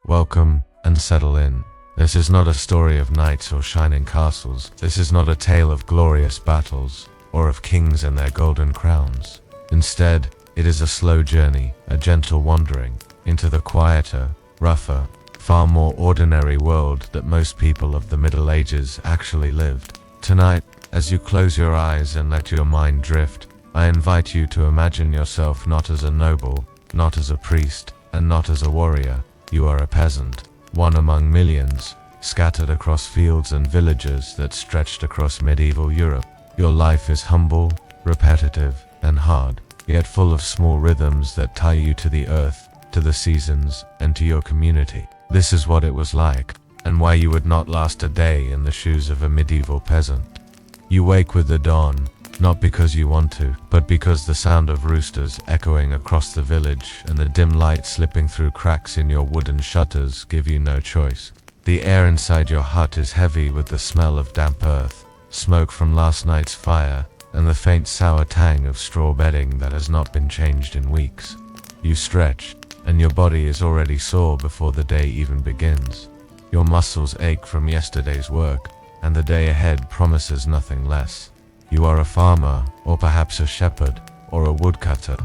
Welcome and settle in. This is not a story of knights or shining castles. This is not a tale of glorious battles or of kings and their golden crowns. Instead, it is a slow journey, a gentle wandering into the quieter, rougher, far more ordinary world that most people of the Middle Ages actually lived. Tonight, as you close your eyes and let your mind drift, I invite you to imagine yourself not as a noble, not as a priest, and not as a warrior. You are a peasant, one among millions, scattered across fields and villages that stretched across medieval Europe. Your life is humble, repetitive, and hard, yet full of small rhythms that tie you to the earth, to the seasons, and to your community. This is what it was like, and why you would not last a day in the shoes of a medieval peasant. You wake with the dawn, not because you want to, but because the sound of roosters echoing across the village and the dim light slipping through cracks in your wooden shutters give you no choice. The air inside your hut is heavy with the smell of damp earth, smoke from last night's fire, and the faint sour tang of straw bedding that has not been changed in weeks. You stretch, and your body is already sore before the day even begins. Your muscles ache from yesterday's work, and the day ahead promises nothing less. You are a farmer, or perhaps a shepherd, or a woodcutter.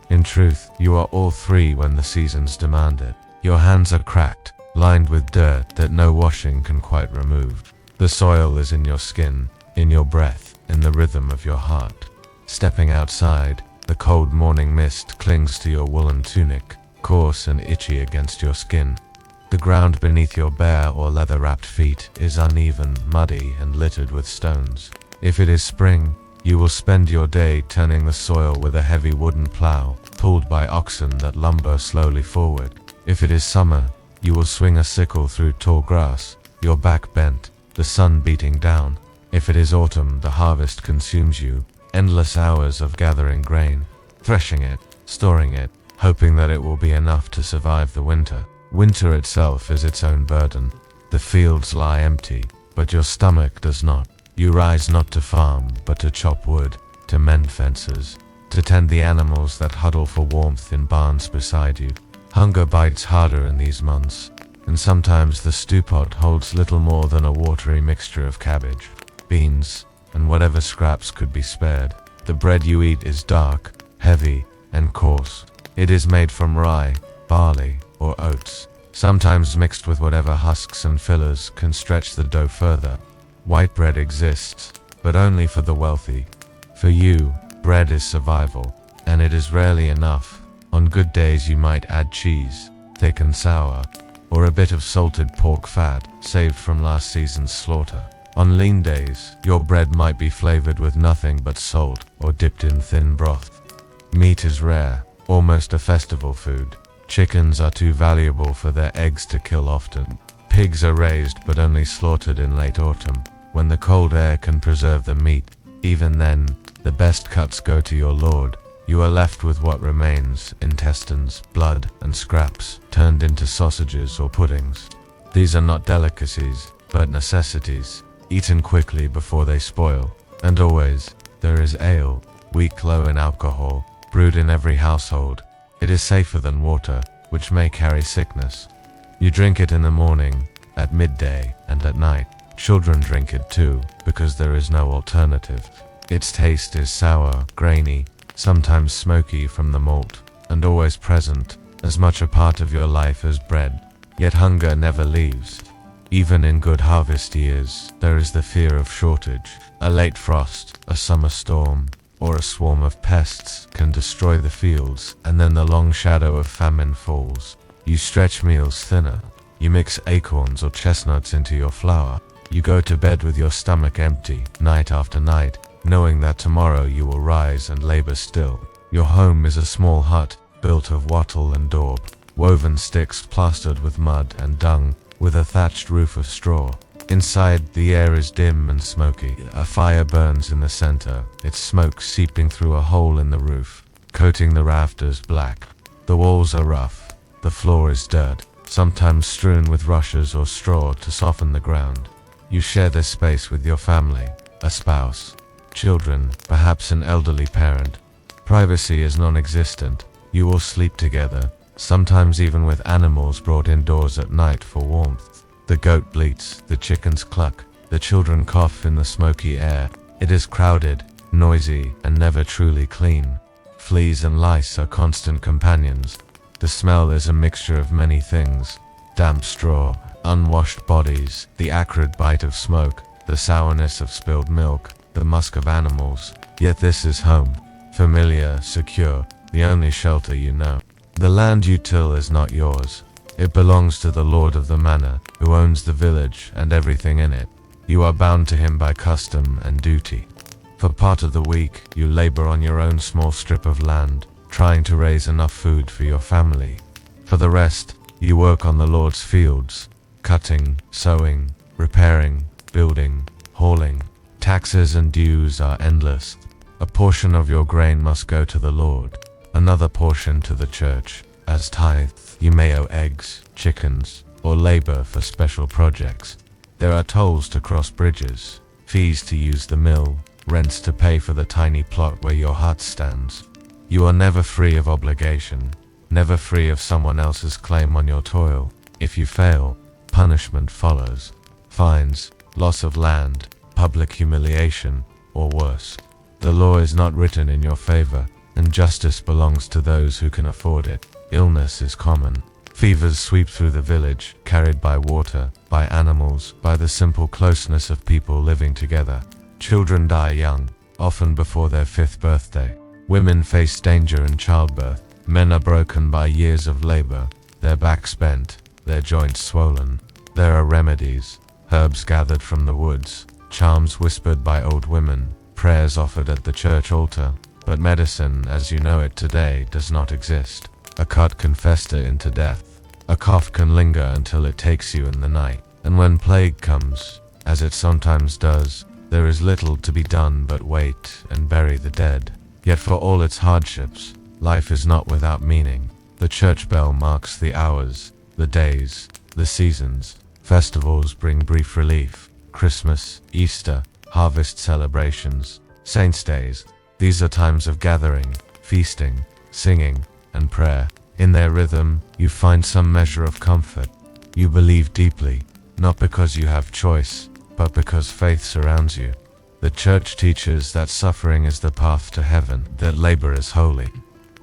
In truth, you are all three when the seasons demand it. Your hands are cracked, lined with dirt that no washing can quite remove. The soil is in your skin, in your breath, in the rhythm of your heart. Stepping outside, the cold morning mist clings to your woolen tunic, coarse and itchy against your skin. The ground beneath your bare or leather-wrapped feet is uneven, muddy, and littered with stones. If it is spring, you will spend your day turning the soil with a heavy wooden plow, pulled by oxen that lumber slowly forward. If it is summer, you will swing a sickle through tall grass, your back bent, the sun beating down. If it is autumn, the harvest consumes you, endless hours of gathering grain, threshing it, storing it, hoping that it will be enough to survive the winter. Winter itself is its own burden. The fields lie empty, but your stomach does not. You rise not to farm, but to chop wood, to mend fences, to tend the animals that huddle for warmth in barns beside you. Hunger bites harder in these months, and sometimes the stew pot holds little more than a watery mixture of cabbage, beans, and whatever scraps could be spared. The bread you eat is dark, heavy, and coarse. It is made from rye, barley, or oats, sometimes mixed with whatever husks and fillers can stretch the dough further. White bread exists, but only for the wealthy. For you, bread is survival, and it is rarely enough. On good days you might add cheese, thick and sour, or a bit of salted pork fat, saved from last season's slaughter. On lean days, your bread might be flavored with nothing but salt, or dipped in thin broth. Meat is rare, almost a festival food. Chickens are too valuable for their eggs to kill often. Pigs are raised but only slaughtered in late autumn, when the cold air can preserve the meat. Even then, the best cuts go to your lord. You are left with what remains, intestines, blood, and scraps, turned into sausages or puddings. These are not delicacies, but necessities, eaten quickly before they spoil. And always, there is ale, weak low in alcohol, brewed in every household. It is safer than water, which may carry sickness. You drink it in the morning, at midday, and at night. Children drink it too, because there is no alternative. Its taste is sour, grainy, sometimes smoky from the malt, and always present, as much a part of your life as bread. Yet hunger never leaves. Even in good harvest years, there is the fear of shortage. A late frost, a summer storm, or a swarm of pests can destroy the fields, and then the long shadow of famine falls. You stretch meals thinner. You mix acorns or chestnuts into your flour. You go to bed with your stomach empty, night after night, knowing that tomorrow you will rise and labor still. Your home is a small hut, built of wattle and daub, woven sticks plastered with mud and dung, with a thatched roof of straw. Inside, the air is dim and smoky. A fire burns in the center, its smoke seeping through a hole in the roof, coating the rafters black. The walls are rough. The floor is dirt, sometimes strewn with rushes or straw to soften the ground. You share this space with your family, a spouse, children, perhaps an elderly parent. Privacy is non-existent. You all sleep together, sometimes even with animals brought indoors at night for warmth. The goat bleats, the chickens cluck, the children cough in the smoky air. It is crowded, noisy, and never truly clean. Fleas and lice are constant companions. The smell is a mixture of many things: damp straw, unwashed bodies, the acrid bite of smoke, the sourness of spilled milk, the musk of animals. Yet this is home, familiar, secure, the only shelter you know. The land you till is not yours. It belongs to the lord of the manor, who owns the village and everything in it. You are bound to him by custom and duty. For part of the week, you labor on your own small strip of land, trying to raise enough food for your family. For the rest, you work on the Lord's fields, cutting, sowing, repairing, building, hauling. Taxes and dues are endless. A portion of your grain must go to the Lord, another portion to the church. As tithe, you may owe eggs, chickens, or labor for special projects. There are tolls to cross bridges, fees to use the mill, rents to pay for the tiny plot where your hut stands. You are never free of obligation, never free of someone else's claim on your toil. If you fail, punishment follows: fines, loss of land, public humiliation, or worse. The law is not written in your favor, and justice belongs to those who can afford it. Illness is common. Fevers sweep through the village, carried by water, by animals, by the simple closeness of people living together. Children die young, often before their 5th birthday. Women face danger in childbirth. Men are broken by years of labor, their backs bent, their joints swollen. There are remedies, herbs gathered from the woods, charms whispered by old women, prayers offered at the church altar. But medicine, as you know it today, does not exist. A cut can fester into death. A cough can linger until it takes you in the night. And when plague comes, as it sometimes does, there is little to be done but wait and bury the dead. Yet for all its hardships, life is not without meaning. The church bell marks the hours, the days, the seasons. Festivals bring brief relief. Christmas, Easter, harvest celebrations, saints' days. These are times of gathering, feasting, singing, and prayer. In their rhythm, you find some measure of comfort. You believe deeply, not because you have choice, but because faith surrounds you. The church teaches that suffering is the path to heaven, that labor is holy,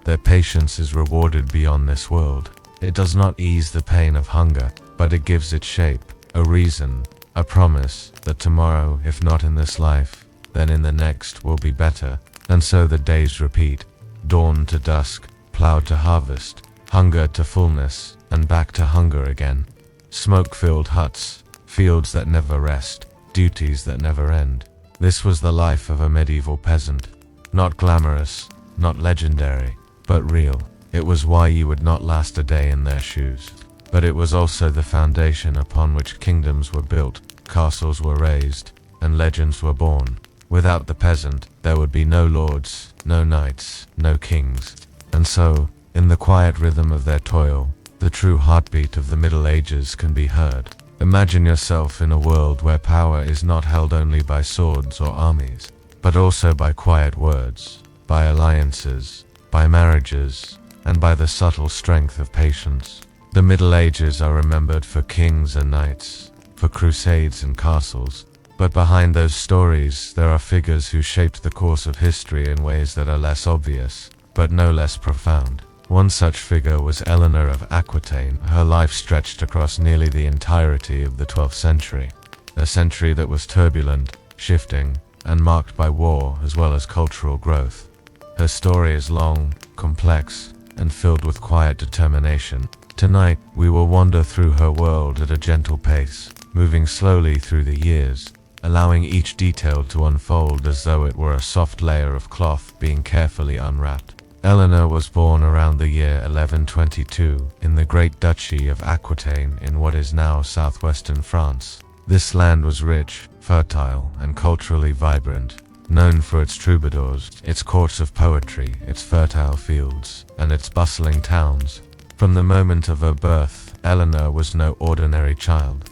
that patience is rewarded beyond this world. It does not ease the pain of hunger, but it gives it shape, a reason, a promise that tomorrow, if not in this life, then in the next will be better. And so the days repeat, dawn to dusk, plough to harvest, hunger to fullness, and back to hunger again. Smoke-filled huts, fields that never rest, duties that never end. This was the life of a medieval peasant. Not glamorous, not legendary, but real. It was why you would not last a day in their shoes. But it was also the foundation upon which kingdoms were built, castles were raised, and legends were born. Without the peasant, there would be no lords, no knights, no kings. And so, in the quiet rhythm of their toil, the true heartbeat of the Middle Ages can be heard. Imagine yourself in a world where power is not held only by swords or armies, but also by quiet words, by alliances, by marriages, and by the subtle strength of patience. The Middle Ages are remembered for kings and knights, for crusades and castles. But behind those stories, there are figures who shaped the course of history in ways that are less obvious, but no less profound. One such figure was Eleanor of Aquitaine. Her life stretched across nearly the entirety of the 12th century, a century that was turbulent, shifting, and marked by war as well as cultural growth. Her story is long, complex, and filled with quiet determination. Tonight, we will wander through her world at a gentle pace, moving slowly through the years, allowing each detail to unfold as though it were a soft layer of cloth being carefully unwrapped. Eleanor was born around the year 1122 in the Great Duchy of Aquitaine in what is now southwestern France. This land was rich, fertile, and culturally vibrant, known for its troubadours, its courts of poetry, its fertile fields, and its bustling towns. From the moment of her birth, Eleanor was no ordinary child.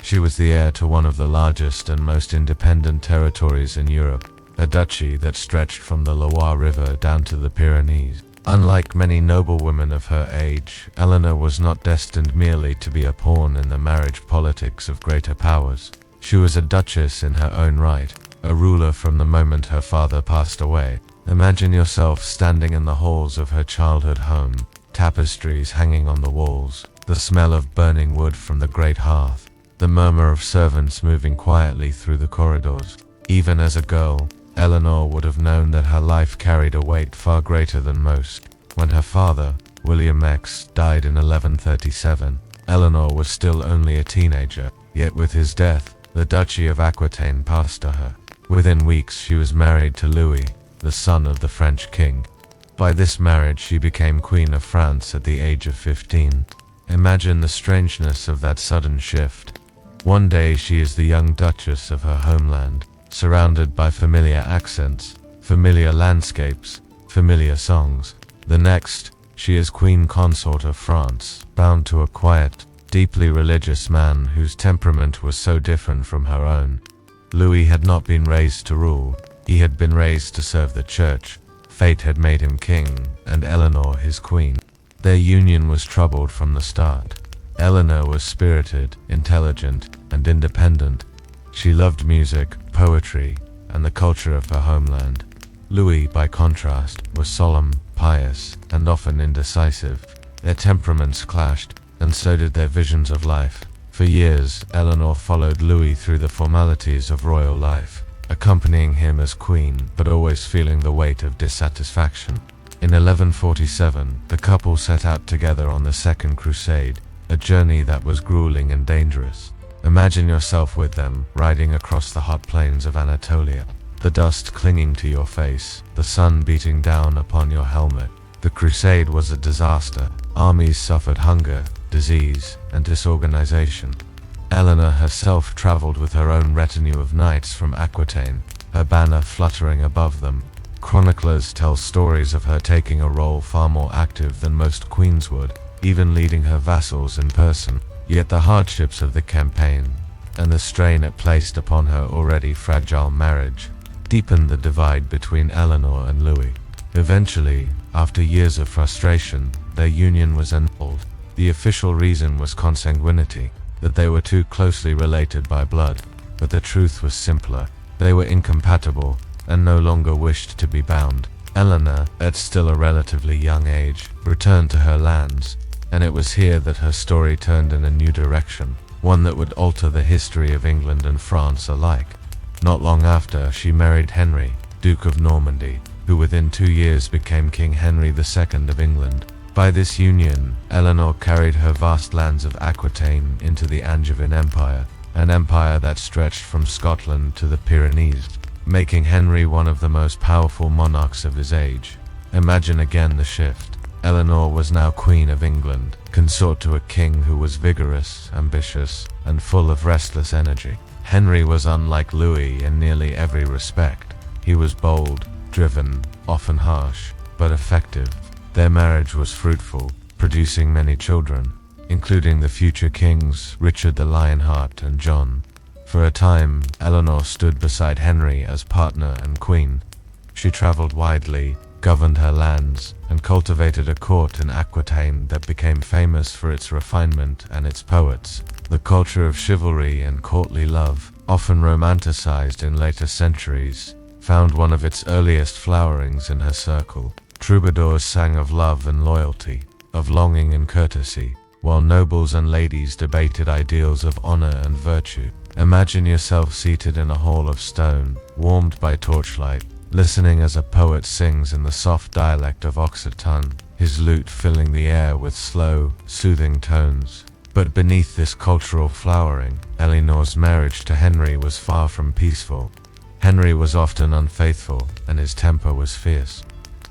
She was the heir to one of the largest and most independent territories in Europe, a duchy that stretched from the Loire River down to the Pyrenees. Unlike many noblewomen of her age, Eleanor was not destined merely to be a pawn in the marriage politics of greater powers. She was a duchess in her own right, a ruler from the moment her father passed away. Imagine yourself standing in the halls of her childhood home, tapestries hanging on the walls, the smell of burning wood from the great hearth, the murmur of servants moving quietly through the corridors. Even as a girl, Eleanor would have known that her life carried a weight far greater than most. When her father, William X, died in 1137, Eleanor was still only a teenager, yet with his death, the Duchy of Aquitaine passed to her. Within weeks she was married to Louis, the son of the French king. By this marriage she became Queen of France at the age of 15. Imagine the strangeness of that sudden shift. One day she is the young Duchess of her homeland, surrounded by familiar accents, familiar landscapes, familiar songs. The next, she is Queen Consort of France, bound to a quiet, deeply religious man whose temperament was so different from her own. Louis had not been raised to rule, he had been raised to serve the church. Fate had made him king, and Eleanor his queen. Their union was troubled from the start. Eleanor was spirited, intelligent, and independent. She loved music, poetry, and the culture of her homeland. Louis, by contrast, was solemn, pious, and often indecisive. Their temperaments clashed, and so did their visions of life. For years, Eleanor followed Louis through the formalities of royal life, accompanying him as queen, but always feeling the weight of dissatisfaction. In 1147, the couple set out together on the Second Crusade, a journey that was grueling and dangerous. Imagine yourself with them, riding across the hot plains of Anatolia, the dust clinging to your face, the sun beating down upon your helmet. The crusade was a disaster. Armies suffered hunger, disease, and disorganization. Eleanor herself traveled with her own retinue of knights from Aquitaine, her banner fluttering above them. Chroniclers tell stories of her taking a role far more active than most queens would, even leading her vassals in person. Yet the hardships of the campaign, and the strain it placed upon her already fragile marriage, deepened the divide between Eleanor and Louis. Eventually, after years of frustration, their union was annulled. The official reason was consanguinity, that they were too closely related by blood, but the truth was simpler. They were incompatible, and no longer wished to be bound. Eleanor, at still a relatively young age, returned to her lands, and it was here that her story turned in a new direction, one that would alter the history of England and France alike. Not long after, she married Henry, Duke of Normandy, who within 2 years became King Henry II of England. By this union, Eleanor carried her vast lands of Aquitaine into the Angevin Empire, an empire that stretched from Scotland to the Pyrenees, making Henry one of the most powerful monarchs of his age. Imagine again the shift. Eleanor was now Queen of England, consort to a king who was vigorous, ambitious, and full of restless energy. Henry was unlike Louis in nearly every respect. He was bold, driven, often harsh, but effective. Their marriage was fruitful, producing many children, including the future kings Richard the Lionheart and John. For a time, Eleanor stood beside Henry as partner and queen. She traveled widely, governed her lands, and cultivated a court in Aquitaine that became famous for its refinement and its poets. The culture of chivalry and courtly love, often romanticized in later centuries, found one of its earliest flowerings in her circle. Troubadours sang of love and loyalty, of longing and courtesy, while nobles and ladies debated ideals of honor and virtue. Imagine yourself seated in a hall of stone, warmed by torchlight, listening as a poet sings in the soft dialect of Occitan, his lute filling the air with slow, soothing tones. But beneath this cultural flowering, Eleanor's marriage to Henry was far from peaceful. Henry was often unfaithful, and his temper was fierce.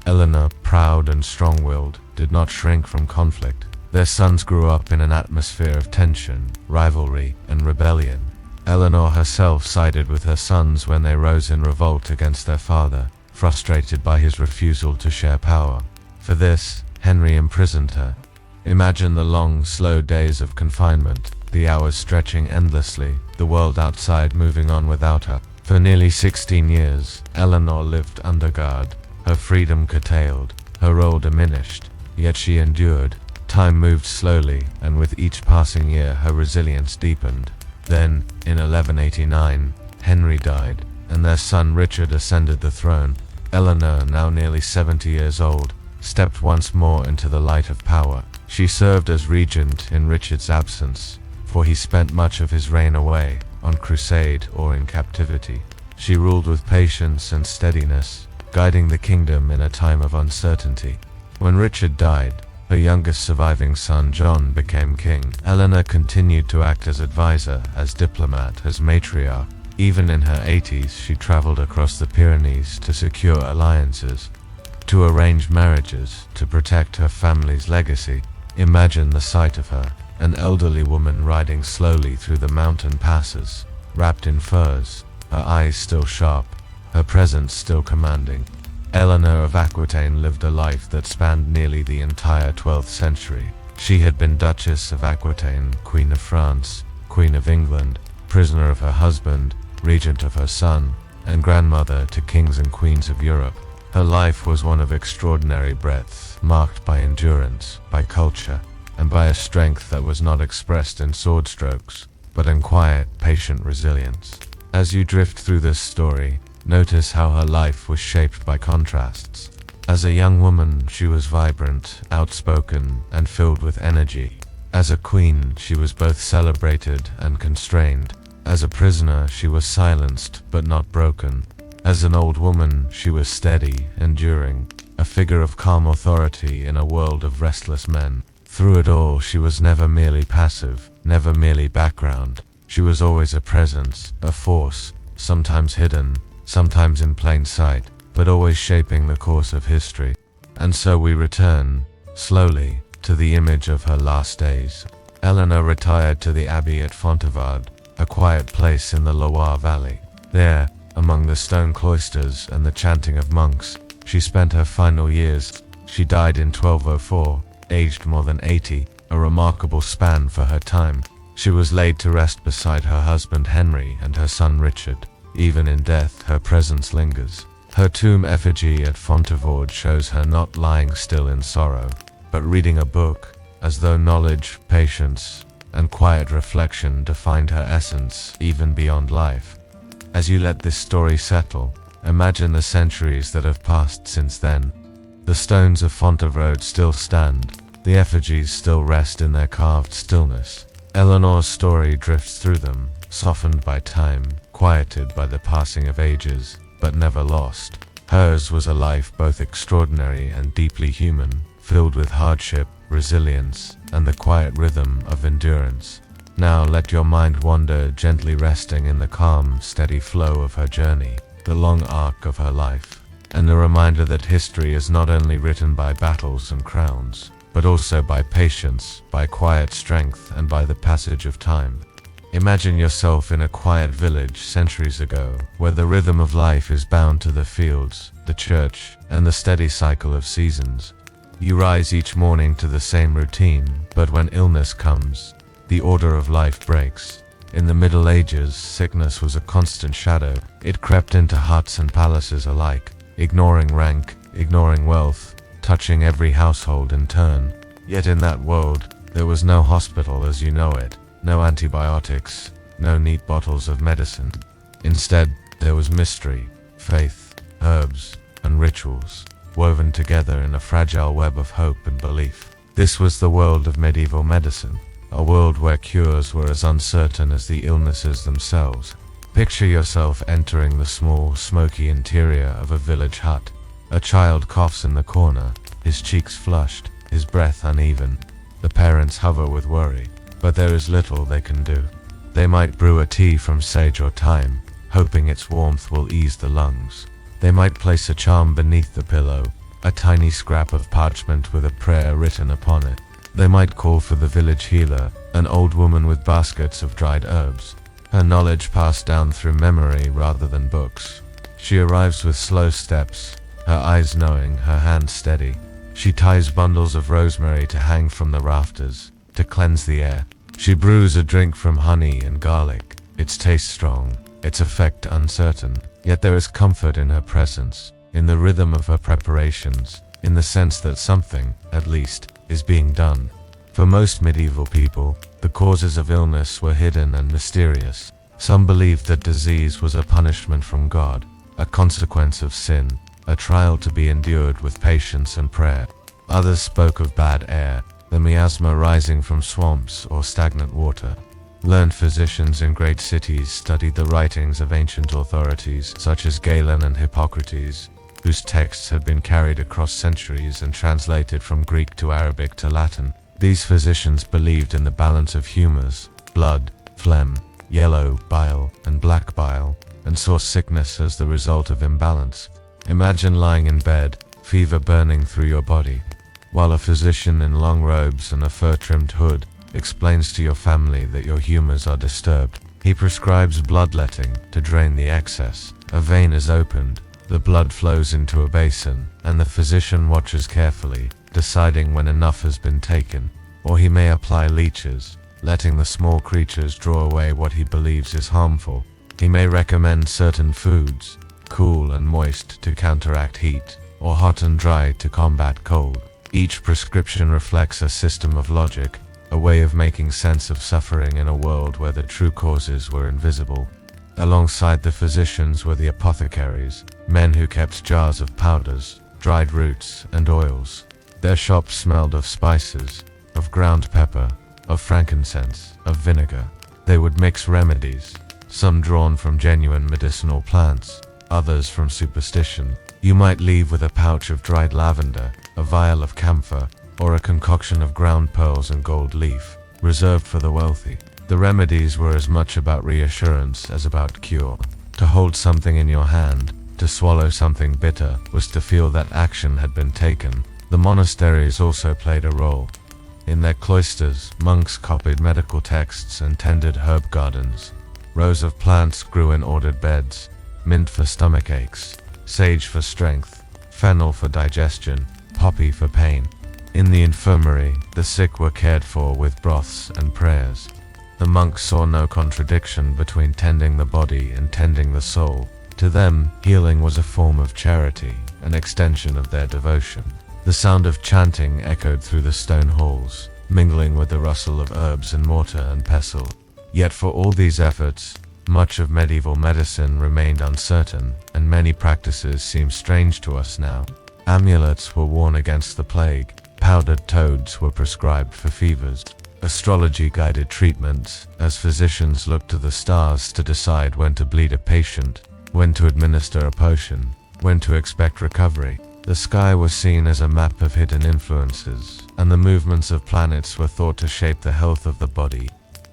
Eleanor, proud and strong-willed, did not shrink from conflict. Their sons grew up in an atmosphere of tension, rivalry, and rebellion. Eleanor herself sided with her sons when they rose in revolt against their father, frustrated by his refusal to share power. For this, Henry imprisoned her. Imagine the long, slow days of confinement, the hours stretching endlessly, the world outside moving on without her. For nearly 16 years, Eleanor lived under guard, her freedom curtailed, Her role diminished, yet she endured. Time moved slowly, and with each passing year her resilience deepened. Then, in 1189, Henry died, and their son Richard ascended the throne. Eleanor, now nearly 70 years old, stepped once more into the light of power. She served as regent in Richard's absence, for he spent much of his reign away, on crusade or in captivity. She ruled with patience and steadiness, guiding the kingdom in a time of uncertainty. When Richard died, her youngest surviving son John became king. Eleanor continued to act as advisor, as diplomat, as matriarch. Even in her 80s, she traveled across the Pyrenees to secure alliances, to arrange marriages, to protect her family's legacy. Imagine the sight of her, an elderly woman riding slowly through the mountain passes, wrapped in furs, her eyes still sharp, her presence still commanding. Eleanor of Aquitaine lived a life that spanned nearly the entire 12th century. She had been Duchess of Aquitaine, Queen of France, Queen of England, prisoner of her husband, regent of her son, and grandmother to kings and queens of Europe. Her life was one of extraordinary breadth, marked by endurance, by culture, and by a strength that was not expressed in sword strokes, but in quiet, patient resilience. As you drift through this story, notice how her life was shaped by contrasts. As a young woman, she was vibrant, outspoken, and filled with energy. As a queen, she was both celebrated and constrained. As a prisoner, she was silenced, but not broken. As an old woman, she was steady, enduring, a figure of calm authority in a world of restless men. Through it all, she was never merely passive, never merely background. She was always a presence, a force, sometimes hidden, sometimes in plain sight, but always shaping the course of history. And so we return, slowly, to the image of her last days. Eleanor retired to the abbey at Fontevraud, a quiet place in the Loire Valley. There, among the stone cloisters and the chanting of monks, she spent her final years. She died in 1204, aged more than 80, a remarkable span for her time. She was laid to rest beside her husband Henry and her son Richard. Even in death, her presence lingers. Her tomb effigy at Fontevraud shows her not lying still in sorrow, but reading a book, as though knowledge, patience, and quiet reflection defined her essence even beyond life. As you let this story settle, imagine the centuries that have passed since then. The stones of Fontevraud still stand, the effigies still rest in their carved stillness. Eleanor's story drifts through them, softened by time, quieted by the passing of ages, but never lost. Hers was a life both extraordinary and deeply human, filled with hardship, resilience, and the quiet rhythm of endurance. Now let your mind wander, gently resting in the calm, steady flow of her journey, the long arc of her life, and the reminder that history is not only written by battles and crowns, but also by patience, by quiet strength, and by the passage of time. Imagine yourself in a quiet village centuries ago, where the rhythm of life is bound to the fields, the church, and the steady cycle of seasons. You rise each morning to the same routine, but when illness comes, the order of life breaks. In the Middle Ages, sickness was a constant shadow. It crept into huts and palaces alike, ignoring rank, ignoring wealth, touching every household in turn. Yet in that world, there was no hospital as you know it, no antibiotics, no neat bottles of medicine. Instead, there was mystery, faith, herbs, and rituals, woven together in a fragile web of hope and belief. This was the world of medieval medicine, a world where cures were as uncertain as the illnesses themselves. Picture yourself entering the small, smoky interior of a village hut. A child coughs in the corner, his cheeks flushed, his breath uneven. The parents hover with worry, but there is little they can do. They might brew a tea from sage or thyme, hoping its warmth will ease the lungs. They might place a charm beneath the pillow, a tiny scrap of parchment with a prayer written upon it. They might call for the village healer, an old woman with baskets of dried herbs, her knowledge passed down through memory rather than books. She arrives with slow steps, her eyes knowing, her hands steady. She ties bundles of rosemary to hang from the rafters, to cleanse the air. She brews a drink from honey and garlic, its taste strong, its effect uncertain. Yet there is comfort in her presence, in the rhythm of her preparations, in the sense that something, at least, is being done. For most medieval people, the causes of illness were hidden and mysterious. Some believed that disease was a punishment from God, a consequence of sin, a trial to be endured with patience and prayer. Others spoke of bad air, the miasma rising from swamps or stagnant water. Learned physicians in great cities studied the writings of ancient authorities such as Galen and Hippocrates, whose texts had been carried across centuries and translated from Greek to Arabic to Latin. These physicians believed in the balance of humors, blood, phlegm, yellow bile, and black bile, and saw sickness as the result of imbalance. Imagine lying in bed, fever burning through your body, while a physician in long robes and a fur-trimmed hood explains to your family that your humors are disturbed. He prescribes bloodletting to drain the excess. A vein is opened, the blood flows into a basin, and the physician watches carefully, deciding when enough has been taken. Or he may apply leeches, letting the small creatures draw away what he believes is harmful. He may recommend certain foods, cool and moist to counteract heat, or hot and dry to combat cold. Each prescription reflects a system of logic, a way of making sense of suffering in a world where the true causes were invisible. Alongside the physicians were the apothecaries, men who kept jars of powders, dried roots, and oils. Their shops smelled of spices, of ground pepper, of frankincense, of vinegar. They would mix remedies, some drawn from genuine medicinal plants, others from superstition. You might leave with a pouch of dried lavender, a vial of camphor, or a concoction of ground pearls and gold leaf, reserved for the wealthy. The remedies were as much about reassurance as about cure. To hold something in your hand, to swallow something bitter, was to feel that action had been taken. The monasteries also played a role. In their cloisters, monks copied medical texts and tended herb gardens. Rows of plants grew in ordered beds, mint for stomach aches, sage for strength, fennel for digestion, poppy for pain. In the infirmary, the sick were cared for with broths and prayers. The monks saw no contradiction between tending the body and tending the soul. To them, healing was a form of charity, an extension of their devotion. The sound of chanting echoed through the stone halls, mingling with the rustle of herbs and mortar and pestle. Yet for all these efforts, much of medieval medicine remained uncertain, and many practices seem strange to us now. Amulets were worn against the plague, powdered toads were prescribed for fevers. Astrology guided treatments, as physicians looked to the stars to decide when to bleed a patient, when to administer a potion, when to expect recovery. The sky was seen as a map of hidden influences, and the movements of planets were thought to shape the health of the body.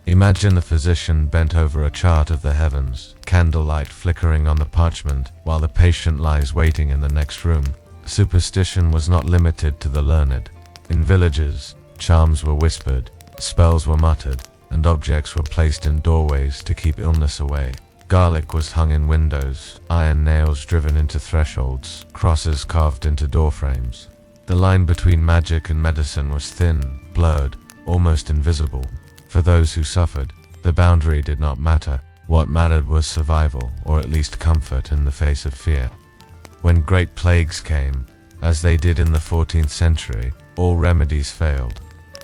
Imagine a physician bent over a chart of the heavens, candlelight flickering on the parchment, while the patient lies waiting in the next room. Superstition was not limited to the learned. In villages, charms were whispered, spells were muttered, and objects were placed in doorways to keep illness away. Garlic was hung in windows, iron nails driven into thresholds, crosses carved into doorframes. The line between magic and medicine was thin, blurred, almost invisible. For those who suffered, the boundary did not matter. What mattered was survival, or at least comfort in the face of fear. When great plagues came, as they did in the 14th century, all remedies failed.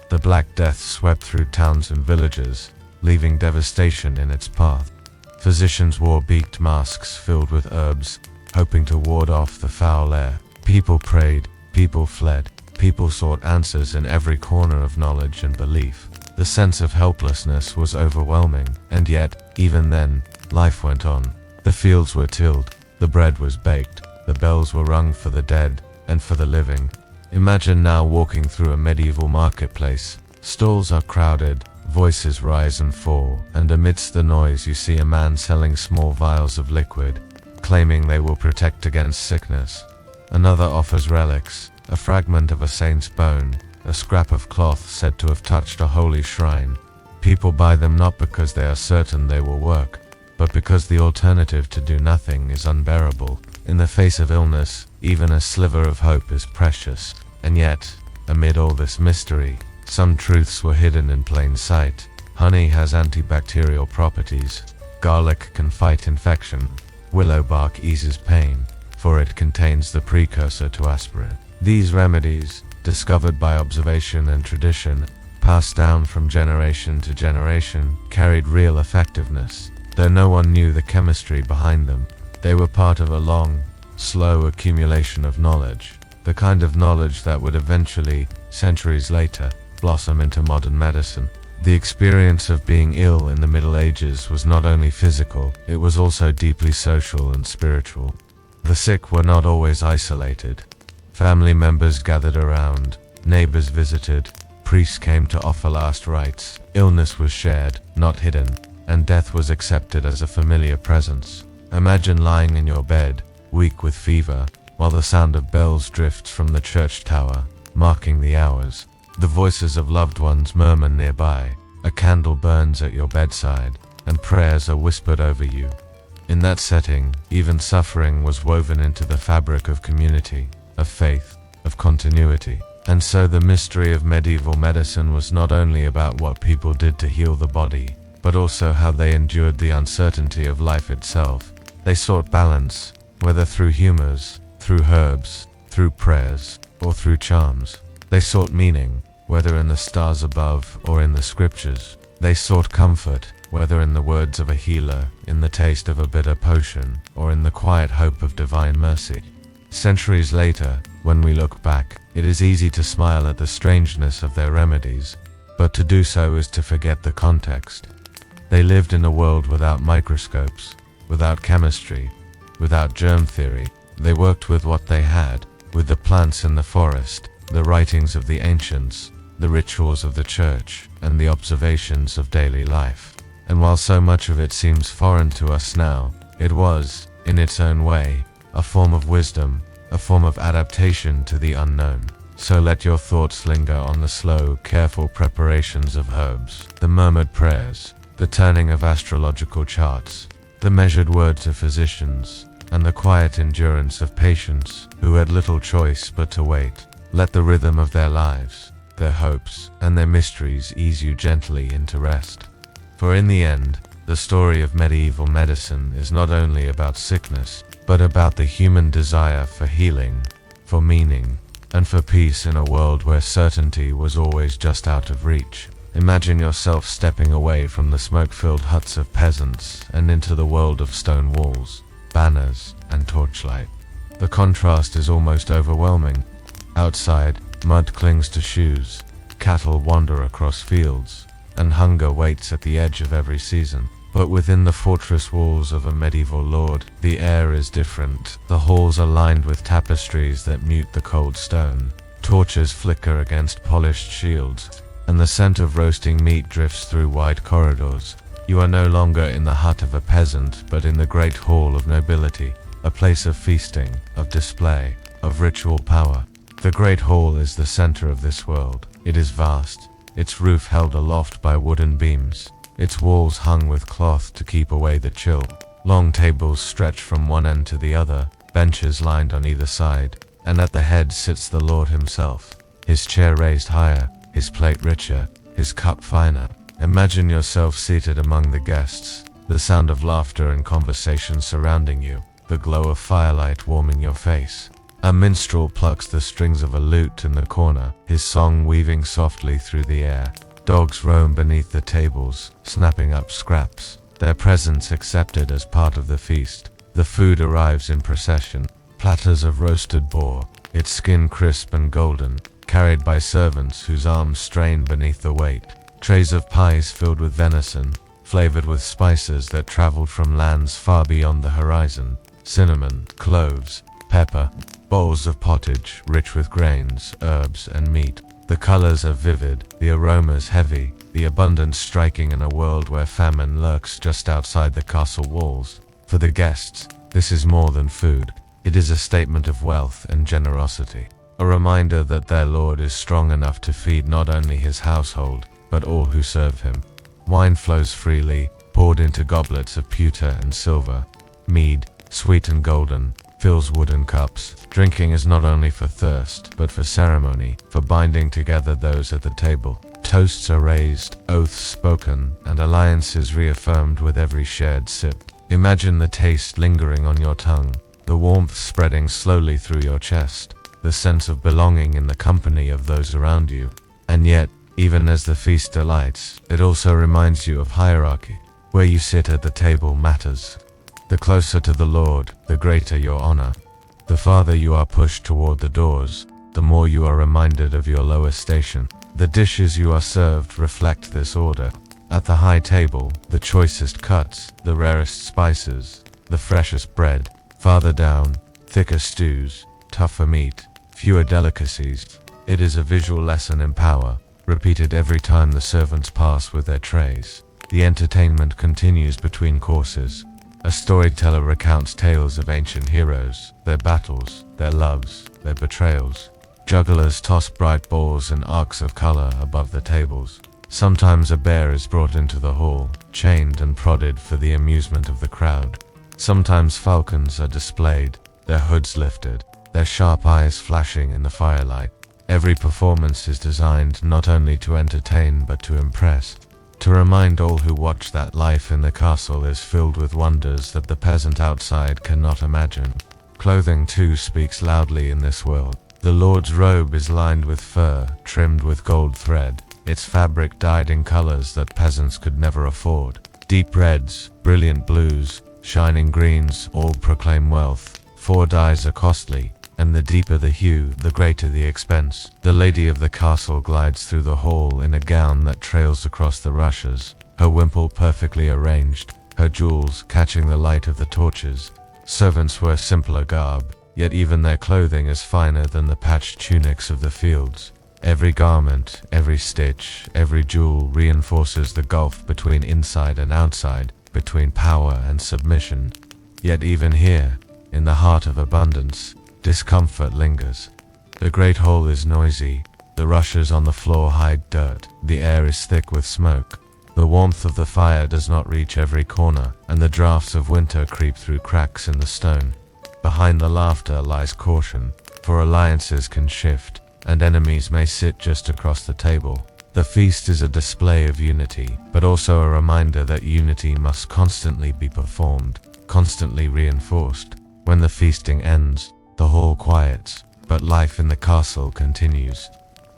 The Black Death swept through towns and villages, leaving devastation in its path. Physicians wore beaked masks filled with herbs, hoping to ward off the foul air. People prayed, people fled, people sought answers in every corner of knowledge and belief. The sense of helplessness was overwhelming, and yet, even then, life went on. The fields were tilled, the bread was baked, the bells were rung for the dead and for the living. Imagine now walking through a medieval marketplace. Stalls are crowded, voices rise and fall, and amidst the noise you see a man selling small vials of liquid, claiming they will protect against sickness. Another offers relics, a fragment of a saint's bone, a scrap of cloth said to have touched a holy shrine. People buy them not because they are certain they will work, but because the alternative to do nothing is unbearable. In the face of illness, even a sliver of hope is precious. And yet, amid all this mystery, some truths were hidden in plain sight. Honey has antibacterial properties. Garlic can fight infection. Willow bark eases pain, for it contains the precursor to aspirin. These remedies, discovered by observation and tradition, passed down from generation to generation, carried real effectiveness. Though no one knew the chemistry behind them, they were part of a long, slow accumulation of knowledge, the kind of knowledge that would eventually, centuries later, blossom into modern medicine. The experience of being ill in the Middle Ages was not only physical, it was also deeply social and spiritual. The sick were not always isolated. Family members gathered around, neighbors visited, priests came to offer last rites. Illness was shared, not hidden, and death was accepted as a familiar presence. Imagine lying in your bed, weak with fever, while the sound of bells drifts from the church tower, marking the hours. The voices of loved ones murmur nearby, a candle burns at your bedside, and prayers are whispered over you. In that setting, even suffering was woven into the fabric of community, of faith, of continuity. And so the mystery of medieval medicine was not only about what people did to heal the body, but also how they endured the uncertainty of life itself. They sought balance, whether through humors, through herbs, through prayers, or through charms. They sought meaning, whether in the stars above or in the scriptures. They sought comfort, whether in the words of a healer, in the taste of a bitter potion, or in the quiet hope of divine mercy. Centuries later, when we look back, it is easy to smile at the strangeness of their remedies, but to do so is to forget the context. They lived in a world without microscopes, without chemistry, without germ theory. They worked with what they had, with the plants in the forest, the writings of the ancients, the rituals of the church, and the observations of daily life. And while so much of it seems foreign to us now, it was, in its own way, a form of wisdom, a form of adaptation to the unknown. So let your thoughts linger on the slow, careful preparations of herbs, the murmured prayers, the turning of astrological charts, the measured words of physicians, and the quiet endurance of patients who had little choice but to wait. Let the rhythm of their lives, their hopes, and their mysteries ease you gently into rest. For in the end, the story of medieval medicine is not only about sickness, but about the human desire for healing, for meaning, and for peace in a world where certainty was always just out of reach. Imagine yourself stepping away from the smoke-filled huts of peasants and into the world of stone walls, banners, and torchlight. The contrast is almost overwhelming. Outside, mud clings to shoes, cattle wander across fields, and hunger waits at the edge of every season. But within the fortress walls of a medieval lord, the air is different. The halls are lined with tapestries that mute the cold stone. Torches flicker against polished shields, and the scent of roasting meat drifts through wide corridors. You are no longer in the hut of a peasant, but in the great hall of nobility, a place of feasting, of display, of ritual power. The great hall is the center of this world. It is vast, its roof held aloft by wooden beams, its walls hung with cloth to keep away the chill. Long tables stretch from one end to the other, benches lined on either side, and at the head sits the Lord himself, his chair raised higher, his plate richer, his cup finer. Imagine yourself seated among the guests, the sound of laughter and conversation surrounding you, the glow of firelight warming your face. A minstrel plucks the strings of a lute in the corner, his song weaving softly through the air. Dogs roam beneath the tables, snapping up scraps, their presence accepted as part of the feast. The food arrives in procession, platters of roasted boar, its skin crisp and golden, carried by servants whose arms strain beneath the weight. Trays of pies filled with venison, flavored with spices that traveled from lands far beyond the horizon. Cinnamon, cloves, pepper, bowls of pottage rich with grains, herbs, and meat. The colors are vivid, the aromas heavy, the abundance striking in a world where famine lurks just outside the castle walls. For the guests, this is more than food. It is a statement of wealth and generosity, a reminder that their Lord is strong enough to feed not only his household, but all who serve him. Wine flows freely, poured into goblets of pewter and silver. Mead, sweet and golden, fills wooden cups. Drinking is not only for thirst, but for ceremony, for binding together those at the table. Toasts are raised, oaths spoken, and alliances reaffirmed with every shared sip. Imagine the taste lingering on your tongue, the warmth spreading slowly through your chest, the sense of belonging in the company of those around you. And yet, even as the feast delights, it also reminds you of hierarchy. Where you sit at the table matters. The closer to the Lord, the greater your honor. The farther you are pushed toward the doors, the more you are reminded of your lower station. The dishes you are served reflect this order. At the high table, the choicest cuts, the rarest spices, the freshest bread. Farther down, thicker stews, tougher meat, fewer delicacies. It is a visual lesson in power, repeated every time the servants pass with their trays. The entertainment continues between courses. A storyteller recounts tales of ancient heroes, their battles, their loves, their betrayals. Jugglers toss bright balls and arcs of color above the tables. Sometimes a bear is brought into the hall, chained and prodded for the amusement of the crowd. Sometimes falcons are displayed, their hoods lifted, their sharp eyes flashing in the firelight. Every performance is designed not only to entertain but to impress, to remind all who watch that life in the castle is filled with wonders that the peasant outside cannot imagine. Clothing too speaks loudly in this world. The Lord's robe is lined with fur, trimmed with gold thread, its fabric dyed in colors that peasants could never afford. Deep reds, brilliant blues, shining greens all proclaim wealth. 4 dyes are costly, and the deeper the hue, the greater the expense. The lady of the castle glides through the hall in a gown that trails across the rushes, her wimple perfectly arranged, her jewels catching the light of the torches. Servants wear simpler garb, yet even their clothing is finer than the patched tunics of the fields. Every garment, every stitch, every jewel reinforces the gulf between inside and outside, between power and submission. Yet even here, in the heart of abundance, discomfort lingers. The great hall is noisy, the rushes on the floor hide dirt, the air is thick with smoke. The warmth of the fire does not reach every corner, and the drafts of winter creep through cracks in the stone. Behind the laughter lies caution, for alliances can shift, and enemies may sit just across the table. The feast is a display of unity, but also a reminder that unity must constantly be performed, constantly reinforced. When the feasting ends, the hall quiets, but life in the castle continues.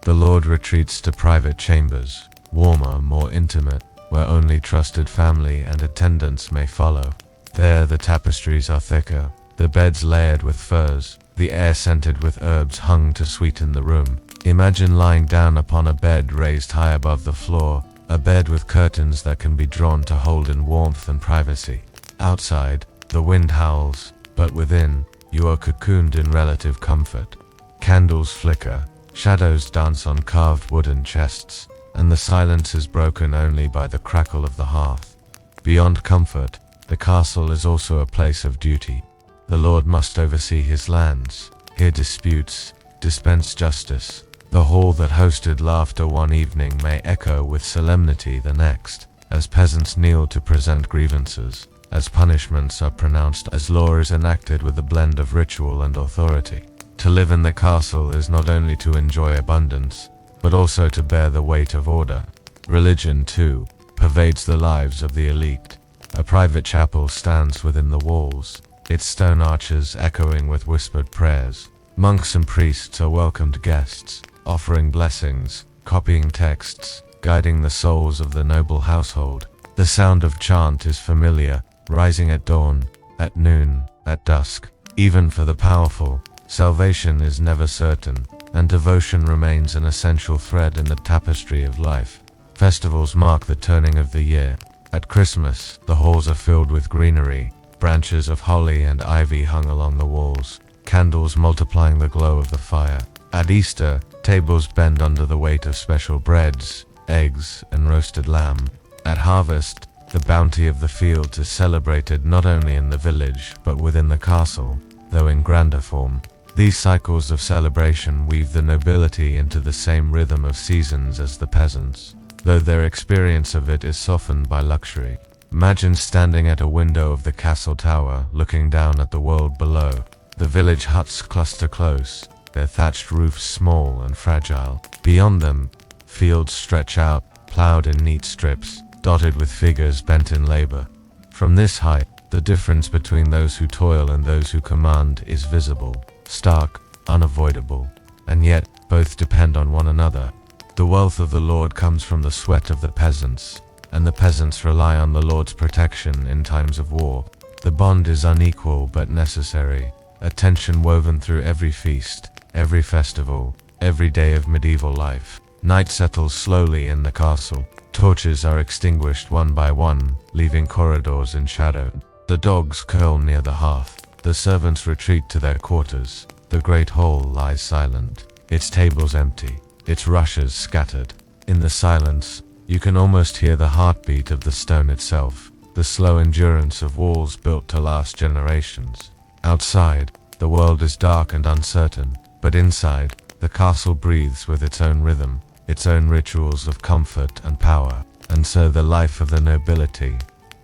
The Lord retreats to private chambers, warmer, more intimate, where only trusted family and attendants may follow. There the tapestries are thicker, the beds layered with furs, the air scented with herbs hung to sweeten the room. Imagine lying down upon a bed raised high above the floor, a bed with curtains that can be drawn to hold in warmth and privacy. Outside, the wind howls, but within, you are cocooned in relative comfort. Candles flicker, shadows dance on carved wooden chests, and the silence is broken only by the crackle of the hearth. Beyond comfort, the castle is also a place of duty. The Lord must oversee his lands, hear disputes, dispense justice. The hall that hosted laughter one evening may echo with solemnity the next, as peasants kneel to present grievances, as punishments are pronounced, as law is enacted with a blend of ritual and authority. To live in the castle is not only to enjoy abundance, but also to bear the weight of order. Religion, too, pervades the lives of the elite. A private chapel stands within the walls, its stone arches echoing with whispered prayers. Monks and priests are welcomed guests, offering blessings, copying texts, guiding the souls of the noble household. The sound of chant is familiar, rising at dawn, at noon, at dusk. Even for the powerful, salvation is never certain, and devotion remains an essential thread in the tapestry of life. Festivals mark the turning of the year. At Christmas, the halls are filled with greenery, branches of holly and ivy hung along the walls, candles multiplying the glow of the fire. At Easter, tables bend under the weight of special breads, eggs, and roasted lamb. At harvest, the bounty of the fields is celebrated not only in the village but within the castle, though in grander form. These cycles of celebration weave the nobility into the same rhythm of seasons as the peasants, though their experience of it is softened by luxury. Imagine standing at a window of the castle tower, looking down at the world below. The village huts cluster close, their thatched roofs small and fragile. Beyond them, fields stretch out, plowed in neat strips, dotted with figures bent in labor. From this height, the difference between those who toil and those who command is visible, stark, unavoidable, and yet both depend on one another. The wealth of the Lord comes from the sweat of the peasants, and the peasants rely on the Lord's protection in times of war. The bond is unequal but necessary, a tension woven through every feast, every festival, every day of medieval life. Night settles slowly in the castle. Torches are extinguished one by one, leaving corridors in shadow. The dogs curl near the hearth. The servants retreat to their quarters. The great hall lies silent, its tables empty, its rushes scattered. In the silence, you can almost hear the heartbeat of the stone itself, the slow endurance of walls built to last generations. Outside, the world is dark and uncertain, but inside, the castle breathes with its own rhythm, its own rituals of comfort and power. And so the life of the nobility,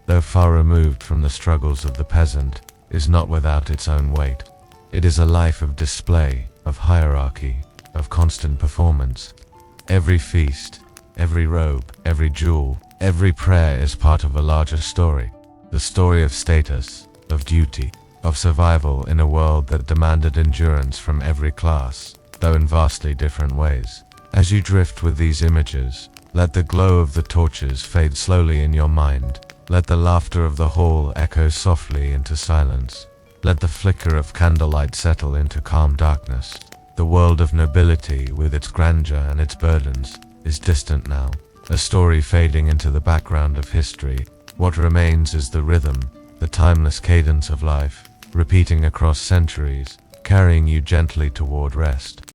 though far removed from the struggles of the peasant, is not without its own weight. It is a life of display, of hierarchy, of constant performance. Every feast, every robe, every jewel, every prayer is part of a larger story. The story of status, of duty, of survival in a world that demanded endurance from every class, though in vastly different ways. As you drift with these images, let the glow of the torches fade slowly in your mind. Let the laughter of the hall echo softly into silence. Let the flicker of candlelight settle into calm darkness. The world of nobility, with its grandeur and its burdens, is distant now, a story fading into the background of history. What remains is the rhythm, the timeless cadence of life, repeating across centuries, carrying you gently toward rest.